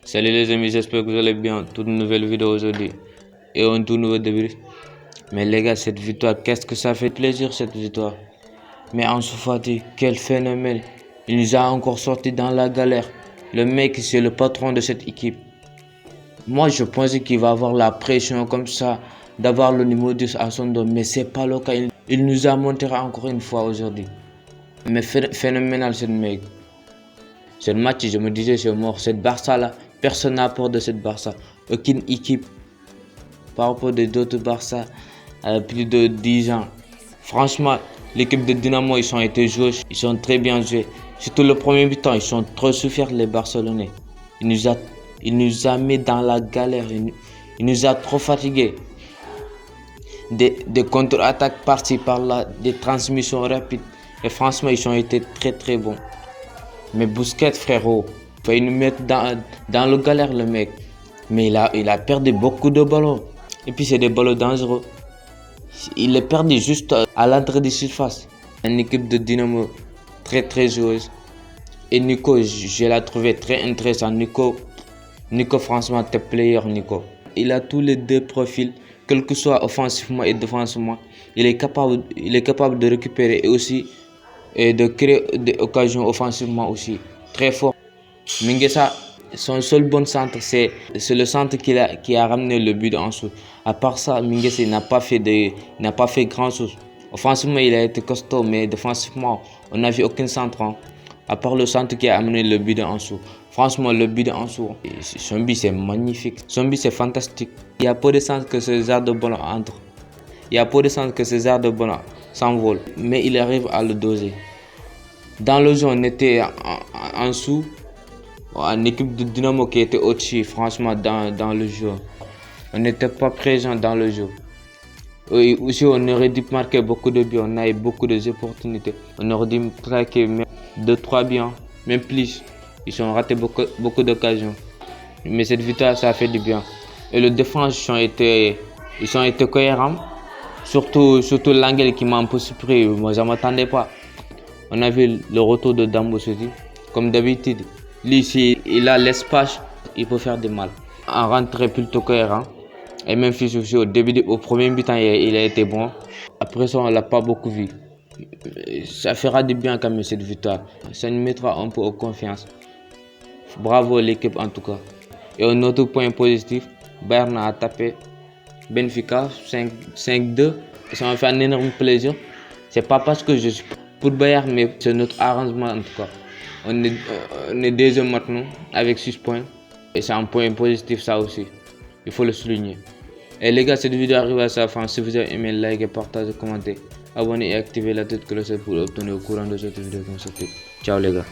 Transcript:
Salut les amis, j'espère que vous allez bien. Toute nouvelle vidéo aujourd'hui et un tout nouveau début. Mais les gars, cette victoire, qu'est-ce que ça fait plaisir cette victoire. Mais Ansu Fati, quel phénomène. Il nous a encore sorti dans la galère. Le mec, c'est le patron de cette équipe. Moi, je pensais qu'il va avoir la pression comme ça, d'avoir le numéro 10 à son dos. Mais c'est pas le cas. Il nous a montré encore une fois aujourd'hui. Mais phénoménal ce mec. Ce match, je me disais, c'est mort. Cette Barça-là, personne n'a peur de cette Barça. Aucune équipe par rapport aux autres Barça plus de 10 ans. Franchement, l'équipe de Dynamo, ils ont été joués, ils sont très bien joués. Surtout le premier mi-temps, ils sont trop souffert les Barcelonais. Il nous a mis dans la galère, il nous a trop fatigués. Des contre-attaques par-ci par-là, des transmissions rapides. Et franchement, ils ont été très bons. Mais Busquets, frérot, il faut nous mettre dans le galère, le mec. Mais il a perdu beaucoup de ballons. Et puis, c'est des ballons dangereux. Il les perdu juste à l'entrée de surface. Une équipe de Dynamo très joueuse. Et Nico, je l'ai trouvé très intéressant. Nico, franchement, t'es player, Nico. Il a tous les deux profils, quel que soit offensivement et défensivement. Il est capable de récupérer et aussi et de créer des occasions offensivement aussi. Très fort. Mingueza, son seul bon centre, c'est le centre qui a ramené le but en dessous. À part ça, Mingueza n'a pas fait grand chose. Offensivement, il a été costaud, mais défensivement, on n'a vu aucun centre. Hein. À part le centre qui a amené le but en dessous. Franchement, le but en dessous, son but c'est magnifique. Son but c'est fantastique. Il y a peu de sens que ces arts de ballon entrent. Il y a peu de sens que ces arts de ballon s'envolent. Mais il arrive à le doser. Dans le jeu, on était en dessous. Une équipe de Dynamo qui était au-dessus, franchement, dans le jeu. On n'était pas présent dans le jeu. Et aussi, on aurait dû marquer beaucoup de buts. On a eu beaucoup d'opportunités. On aurait dû traquer 2-3 buts, même plus. Ils ont raté beaucoup d'occasions. Mais cette victoire, ça a fait du bien. Et le défense, ils ont été cohérents. Surtout l'angle qui m'a un peu surpris. Moi, je ne m'attendais pas. On a vu le retour de Dambo aussi. Comme d'habitude, lui, il a l'espace, il peut faire du mal. En rentrée plutôt cohérent. Et même si au premier but-temps, il a été bon. Après ça, on ne l'a pas beaucoup vu. Ça fera du bien quand même cette victoire. Ça nous mettra un peu en confiance. Bravo l'équipe en tout cas. Et un autre point positif, Bayern a tapé Benfica 5-2. Ça m'a fait un énorme plaisir. C'est pas parce que je suis pour Bayern, mais c'est notre arrangement en tout cas. On est deuxième maintenant avec 6 points. Et c'est un point positif ça aussi. Il faut le souligner. Et les gars, cette vidéo arrive à sa fin. Si vous avez aimé, likez, partagez, commentez. Abonnez et activez la petite cloche pour obtenir au courant de cette vidéo comme ça. Ciao les gars.